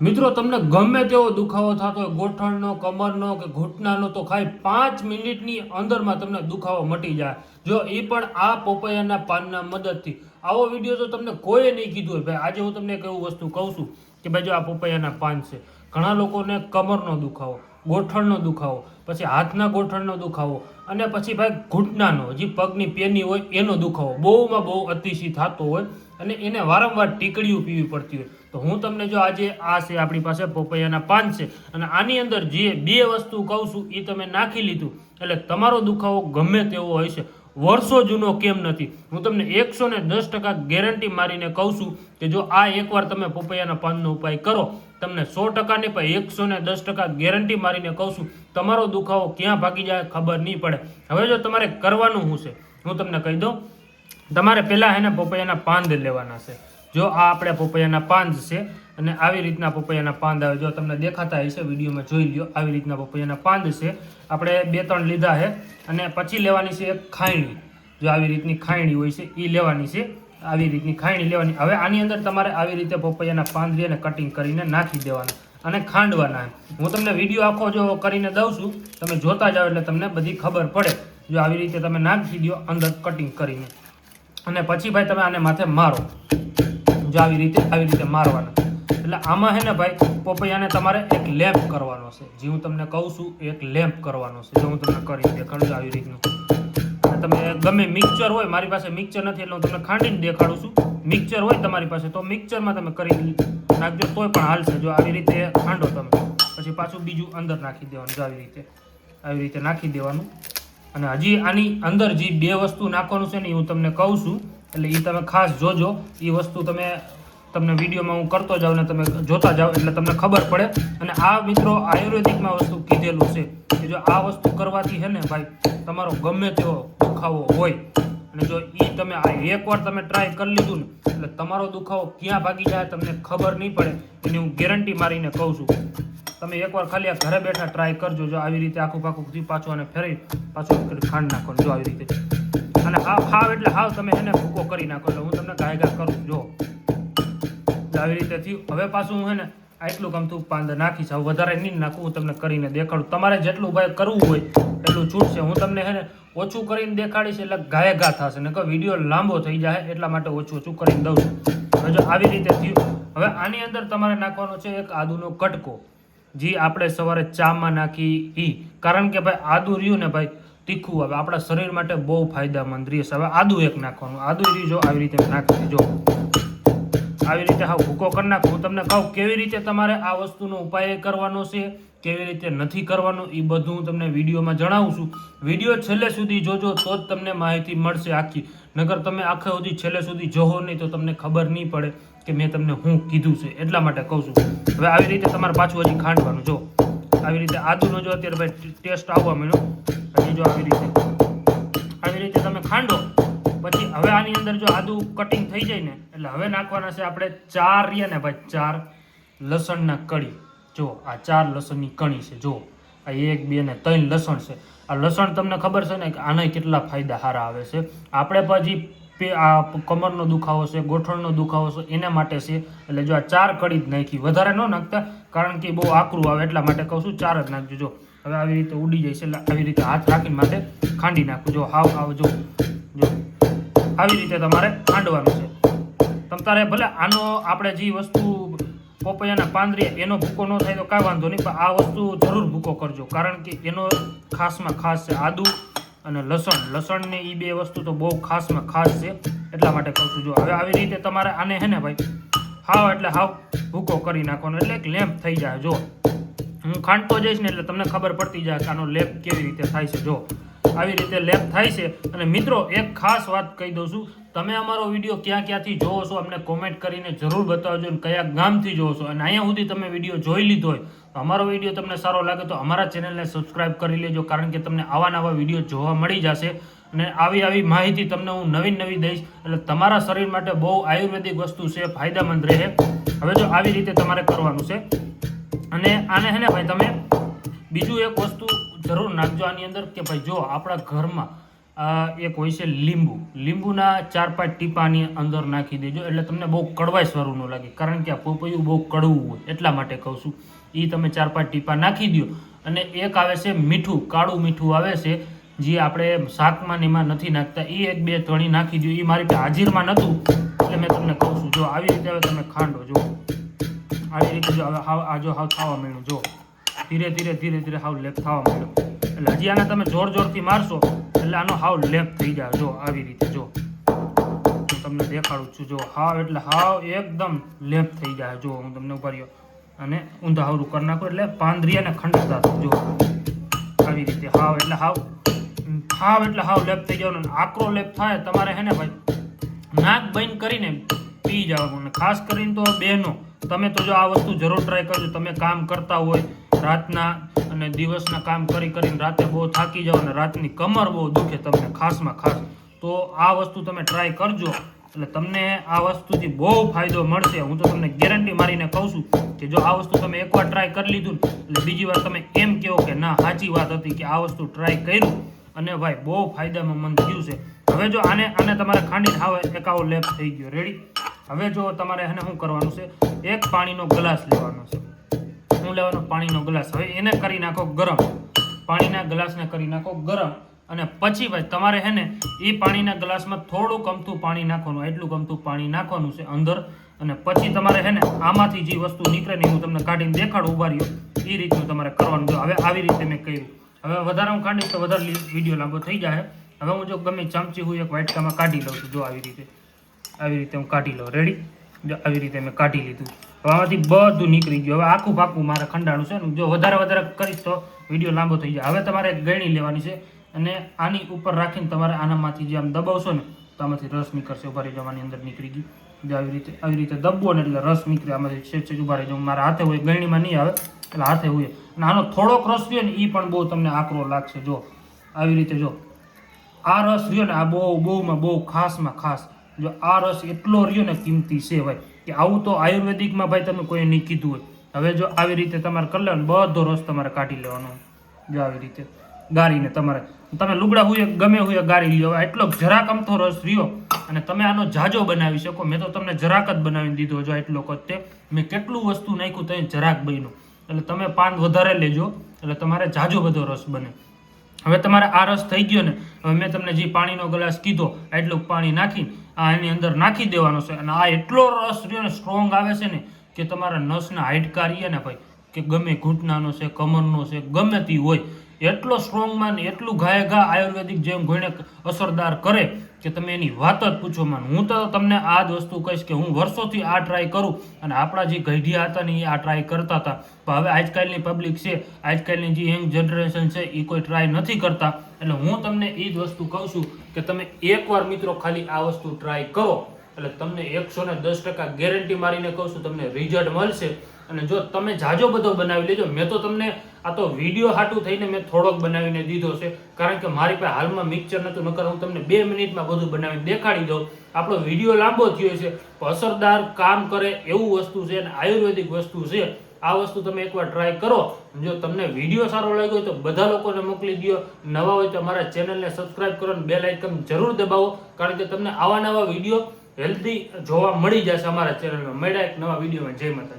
મિત્રો તમને ગમે તેવો દુખાવો થતો હોય, ગોઠણનો, કમરનો કે ઘૂંટણાનો, તો ખાલી 5 મિનિટની અંદરમાં તમને દુખાવો મટી જાય. જો એ પણ આ પોપૈયાના પાનના મદદથી. આવો વિડીયો તો તમને કોઈએ નહીં કીધું હોય. ભાઈ આજે હું તમને એક એવું વસ્તુ કહું છું કે ભાઈ જો આ પોપૈયાના પાન છે. ઘણા લોકોને કમરનો દુખાવો, ગોઠણનો દુખાવો, પછી હાથના ગોઠણનો દુખાવો અને પછી ભાઈ ઘૂંટણાનો, જે પગની પેની હોય એનો દુખાવો બહુમાં બહુ અતિશય થતો હોય અને એને વારંવાર ટીકડીઓ પીવી પડતી હોય. તો હું તમને જો આજે આ છે આપણી પાસે પોપૈયાના પાન છે અને આની અંદર જે બે વસ્તુ કહું છું એ તમે નાખી લીધું એટલે તમારો દુખાવો ગમે તેવો હોય છે, વર્ષો જૂનો કેમ નથી. હું તમને 110% ગેરંટી મારીને કહું છું કે જો આ એકવાર તમે પોપૈયાના પાનનો ઉપાય કરો, તમને 100% નહીં પણ 110% ગેરંટી મારીને કહું છું તમારો દુખાવો ક્યાં ભાગી જાય ખબર નહીં પડે. હવે જો તમારે કરવાનું શું છે હું તમને કહી દઉં. તમારે પહેલાં એને પોપૈયાના પાંદ લેવાના છે. જો આ આપણે પોપૈયાના પાંદ છે અને આવી રીતના પોપૈયાના પાંદ આવે, જો તમને દેખાતા હશે વિડીયોમાં જોઈ લ્યો. આવી રીતના પોપૈયાના પાંદ છે, આપણે 2-3 લીધા છે અને પછી લેવાની છે એક ખાયણી. જો આવી રીતની ખાયણી હોય છે એ લેવાની છે, આવી રીતની ખાયણી લેવાની. હવે આની અંદર તમારે આવી રીતે પોપૈયાના પાંદ લઈને કટિંગ કરીને નાખી દેવાના અને ખાંડવાના. હું તમને વિડીયો આખો જો કરીને દઉં છું, તમે જોતા જાઓ એટલે તમને બધી ખબર પડે. જો આવી રીતે તમે નાખી દો અંદર કટિંગ કરીને અને પછી ભાઈ તમે આને માથે મારો. જો આવી રીતે મારવાના. એટલે આમાં હે ને ભાઈ પોપૈયાને તમારે એક લેમ્પ કરવાનો છે. જે હું તમને કહું છું એક લેમ્પ કરવાનો છે. જો હું તમને કરી દેખાડું આવી રીતનું. તમે ગમે મિક્સચર હોય, મારી પાસે મિક્સચર નથી એટલે હું તમને ખાંડીને દેખાડું છું. મિક્સચર હોય તમારી પાસે તો મિક્સચરમાં તમે કરી નાખજો તોય પણ હાલશે. જો આવી રીતે ખાંડો તમે, પછી પાછું બીજું અંદર નાખી દેવાનું. જો આવી રીતે નાખી દેવાનું. અને હજી આની અંદર જે બે વસ્તુ નાખવાનું છે ને એ હું તમને કહું છું એટલે એ તમે ખાસ જોજો. એ વસ્તુ તમને વિડીયોમાં હું કરતો જાઉં ને તમે જોતા જાઓ એટલે તમને ખબર પડે. અને આ મિત્રો આયુર્વેદિકમાં વસ્તુ કીધેલું છે કે જો આ વસ્તુ કરવાથી છે ને ભાઈ તમારો ગમે તેવો દુખાવો હોય અને જો એ તમે એકવાર તમે ટ્રાય કરી લીધું ને એટલે તમારો દુખાવો ક્યાં ભાગી જાય તમને ખબર નહીં પડે. એની હું ગેરંટી મારીને કહું છું. તમે એકવાર ખાલી આ ઘરે બેઠા ટ્રાય કરજો. જો આવી રીતે આખું પાછું અને ફેરવી પાછું ખાંડ નાખો. જો આવી રીતે અને હાવ એટલે હાવ તમે એને ભૂકો કરી નાખો. એટલે હું તમને ગાયગા કરું. જો આવી રીતે થયું. હવે પાછું હું ને આટલું ગમતું પાંદ નાખીશ. હવે વધારે નહીં નાખું, હું તમને કરીને દેખાડું. તમારે જેટલું ભાઈ કરવું હોય એટલું છૂટશે. હું તમને હે ને ઓછું કરીને દેખાડીશ એટલે ગાયગા થશે ને વિડીયો લાંબો થઈ જાય એટલા માટે ઓછું કરીને દઉં છું. હવે જો આવી રીતે થયું. હવે આની અંદર તમારે નાખવાનો છે એક આદુનો કટકો, જે આપણે સવારે ચામાં નાખી કારણ કે ભાઈ આદુ રહ્યું ને ભાઈ તીખું આવે, આપણા શરીર માટે બહુ ફાયદામંદ રહેશે. હવે આદુ એક નાખવાનું. આદુ રહ્યું જો આવી રીતે નાખી દેજો. આવી રીતે હા ભૂકો કરી નાખો. હું તમને કહું કેવી રીતે તમારે આ વસ્તુનો ઉપાય કરવાનો છે, કેવી રીતે નથી કરવાનો, એ બધું હું તમને વિડીયોમાં જણાવું છું. વિડીયો છેલ્લે સુધી જોજો તો જ તમને માહિતી મળશે આખી. નગર તમે આખે સુધી છેલ્લે સુધી જોવો નહીં તો તમને ખબર નહીં પડે કે મેં તમને હું કીધું છે. એટલા માટે કહું છું. હવે આવી રીતે તમારે પાછું હજી ખાંડવાનું. જો આવી રીતે આદુનો જો અત્યારે ભાઈ ટેસ્ટ આવવા માંડ્યો. હજી જો આવી રીતે તમે ખાંડો. પછી હવે આની અંદર જો આદુ કટિંગ થઈ જાય ને એટલે હવે નાખવાના છે આપણે 4 રહ્યા ને ભાઈ 4 લસણના કળી. જો આ 4 લસણની કણી છે. જો આ 1, 2 ને 3 લસણ છે. આ લસણ તમને ખબર છે ને કે આના કેટલા ફાયદા સારા આવે છે. આપણે પછી આ કમરનો દુખાવો છે, ગોઠણનો દુખાવો છે એના માટે છે. એટલે જો આ 4 કળી જ નાખી, વધારે ન નાખતા કારણ કે બહુ આકરું આવે એટલા માટે કહું છું 4 જ નાખજો. જો હવે આવી રીતે ઉડી જાય છે એટલે આવી રીતે હાથ રાખીને માટે ખાંડી નાખું. જો હાવ જો આવી રીતે તમારે ખાંડવાનું છે. તમારે ભલે આનો આપણે જે વસ્તુ પોપૈયાના પાંદરી એનો ભૂકો ન થાય તો કાંઈ વાંધો નહીં, પણ આ વસ્તુ જરૂર ભૂકો કરજો કારણ કે એનો ખાસમાં ખાસ છે આદુ અને લસણની એ બે વસ્તુ તો બહુ ખાસમાં ખાસ છે એટલા માટે કહું છું. જો હવે આવી રીતે તમારે આને હે ને ભાઈ હાવ ભૂકો કરી નાખવાનો એટલે એક લેમ્પ થઈ જાય. જો હું ખાંડતો જઈશ ને એટલે તમને ખબર પડતી જાય કે આનો લેપ કેવી રીતે થાય છે. જો આવી રીતે લેપ થાય છે. અને મિત્રો એક ખાસ વાત કહી દઉં છું, તમે અમારો વિડીયો ક્યાંથી જોવો છો અમને કોમેન્ટ કરીને જરૂર બતાવજો અને કયા ગામથી જોવો છો. અને અહીંયા સુધી તમે વિડીયો જોઈ લીધો હોય તો અમારો વિડીયો તમને સારો લાગે તો અમારા ચેનલને સબસ્ક્રાઈબ કરી લેજો કારણ કે તમને આવા વિડીયો જોવા મળી જશે. અને આવી માહિતી તમને હું નવી દઈશ એટલે તમારા શરીર માટે બહુ આયુર્વેદિક વસ્તુ છે, ફાયદામંદ રહે. હવે જો આવી રીતે તમારે કરવાનું છે. અને આને હે ને ભાઈ તમે બીજું એક વસ્તુ જરૂર નાખજો આની અંદર કે ભાઈ જો આપણા ઘરમાં એક હોય છે લીંબુના 4-5 ટીપાની અંદર નાખી દેજો, એટલે તમને બહુ કડવાશ વાળું ન લાગે, કારણ કે આ પપૈયું બહુ કડવું હોય એટલા માટે કહું છું. એ તમે 4-5 ટીપા નાખી દો. અને એક આવે છે મીઠું, કાળું મીઠું આવે છે, જે આપણે શાકમાં ને એમાં નથી નાખતા, એ 1-2 તણી નાખી દો. એ મારી પાસે હાજીરમાં નહોતું એટલે મેં તમને કહું છું. જો આવી રીતે હવે તમે ખાંડો, જો આવી રીતે, જો હવે આ જો હાવ થવા માંડ્યું, જો ધીરે ધીરે હાવ લેપ થવા માંડ્યો. એટલે હજી આને તમે જોરથી મારશો એટલે આનો હાવ લેપ થઈ જાય. જો આવી રીતે, જો હું તમને દેખાડું છું, જો હાવ એટલે હાવ એકદમ લેપ થઈ જાય. જો હું તમને ઉભા રહ્યો અને ઊંધા હાવરું કરી નાખું એટલે પાંદરી અને ખંડતા થાય. જો આવી રીતે હાવ એટલે હાવ લેપ થઈ જવાનો. આકરો લેપ થાય તમારે હે ને ભાઈ નાક બંધ કરીને પી જવાનું. અને ખાસ કરીને તો બહેનો, તમે તો જો આ વસ્તુ જરૂર ટ્રાય કરજો. તમે કામ કરતા હોય રાતના અને દિવસના કામ કરીને રાતે બહુ થાકી જાઓ અને રાતની કમર બહુ દુખે તમને ખાસમાં ખાસ, તો આ વસ્તુ તમે ટ્રાય કરજો. એટલે તમને આ વસ્તુથી બહુ ફાયદો મળશે. હું તો તમને ગેરંટી મારીને કહું છું કે જો આ વસ્તુ તમે એકવાર ટ્રાય કરી લીધું એટલે બીજી વાર તમે એમ કહો કે ના સાચી વાત હતી કે આ વસ્તુ ટ્રાય કર્યું અને ભાઈ બહુ ફાયદામાં મન થયું છે. હવે જો આને તમારે ખાંડીને આવે એક આવો લેપ થઈ ગયો, રેડી. હવે જો તમારે એને શું કરવાનું છે, એક પાણીનો ગ્લાસ લેવાનો છે. શું લેવાનો? પાણીનો ગ્લાસ. હવે એને કરી નાખો ગરમ, પાણીના ગ્લાસને કરી નાખો ગરમ. અને પછી ભાઈ તમારે હે ને એ પાણીના ગ્લાસમાં થોડુંક અમથું પાણી નાખવાનું, એટલું અમથું પાણી નાખવાનું છે અંદર. અને પછી તમારે હે ને આમાંથી જે વસ્તુ નીકળે ને હું તમને કાઢીને દેખાડું, ઉભા રહ્યો, એ રીતનું તમારે કરવાનું. જો હવે આવી રીતે મેં કર્યું. હવે વધારે હું કાઢીશ તો વધારે વિડીયો લાંબો થઈ જાય. હવે હું જો ગમે ચમચી હું એક વાટકામાં કાઢી લઉં છું. જો આવી રીતે હું કાઢી લઉં, રેડી. જો આવી રીતે મેં કાઢી લીધું. હવે આમાંથી બધું નીકળી ગયું. હવે આખું પાકું મારે ખંડાણું છે ને. જો વધારે કરીશ તો વિડીયો લાંબો થઈ જાય. હવે તમારે એક ગળણી લેવાની છે અને આની ઉપર રાખીને તમારે આનામાંથી જે આમ દબાવશો ને તો આમાંથી રસ નીકળશે. ઉભા રહી જવાની અંદર નીકળી ગઈ. જો આવી રીતે દબવો ને એટલે રસ નીકળે આમાંથી. છે ઉભા રહી જાવ, મારા હાથે હોય, ગળણીમાં નહીં આવે એટલે હાથે હોય. અને આનો થોડોક રસ રહ્યો ને એ પણ બહુ તમને આકરો લાગશે. જો આવી રીતે, જો આ રસ રહ્યો ને આ બહુ ખાસમાં ખાસ. જો આ રસ એટલો રહ્યો ને કિંમતી છે ભાઈ, કે આવું તો આયુર્વેદિકમાં ભાઈ તમે કોઈ નહીં કીધું હોય. હવે જો આવી રીતે તમારે કરી લેવાનું, બધો રસ તમારે કાઢી લેવાનો. જો આવી રીતે ગાળીને તમે લુગડા હોય ગમે હોય ગાળી લ્યો. એટલો જરાક અમથો રસ રહ્યો અને તમે આનો જાજો બનાવી શકો. મેં તો તમને જરાક જ બનાવીને દીધો. જો એટલો કતે મેં કેટલું વસ્તુ નાખ્યું તો જરાક બન્યું. એટલે તમે પાન વધારે લેજો એટલે તમારે જાજો બધો રસ બને. હવે તમારે આ રસ થઈ ગયો ને, હવે મેં તમને જે પાણીનો ગ્લાસ કીધો એટલું પાણી નાખીને આ એની અંદર નાખી દેવાનો છે. અને આ એટલો રસ રહ્યો ને સ્ટ્રોંગ આવે છે ને કે તમારા નસના હાડકા રહીએ ને ભાઈ, કે ગમે ઘૂંટણાનો છે, કમરનો છે, ગમે તે હોય, એટલો સ્ટ્રોંગમાં ને એટલું ઘા આયુર્વેદિક જેમ કોઈને અસરદાર કરે કે તમે એની વાત જ પૂછો માં. હું તો તમને આ જ વસ્તુ કહીશ કે હું વર્ષોથી આ ટ્રાય કરું અને આપણા જે ગઢિયા હતા ને એ આ ટ્રાય કરતા હતા. પણ હવે આજકાલની પબ્લિક છે, આજકાલની જે યંગ જનરેશન છે એ કોઈ ટ્રાય નથી કરતા. એટલે હું તમને એ જ વસ્તુ કહું છું કે તમે એકવાર મિત્રો ખાલી આ વસ્તુ ટ્રાય કરો એટલે તમને 110% ગેરંટી મારીને કહું છું તમને રિઝલ્ટ મળશે. અને જો તમે જાજો બધો બનાવી લેજો, મેં તો તમને આ તો વિડીયો હાટું થઈને મેં થોડોક બનાવીને દીધો છે, કારણ કે મારી પાસે હાલમાં મિક્સર નહોતું. નકર હું તમને 2 મિનિટમાં બધું બનાવીને દેખાડી દઉં. આપણો વિડીયો લાંબો થયો છે, અસરદાર કામ કરે એવું વસ્તુ છે અને આયુર્વેદિક વસ્તુ છે. આ વસ્તુ તમે એકવાર ટ્રાય કરો. જો તમને વિડીયો સારો લાગ્યો હોય તો બધા લોકોને મોકલી દો. નવા હોય તો અમારા ચેનલને સબસ્ક્રાઇબ કરો અને બેલ આઇકન જરૂર દબાવો, કારણ કે તમને આવા નવા વિડીયો હેલ્ધી જોવા મળી જશે અમારા ચેનલમાં. મળ્યા એક નવા વિડીયોમાં. જય માતા.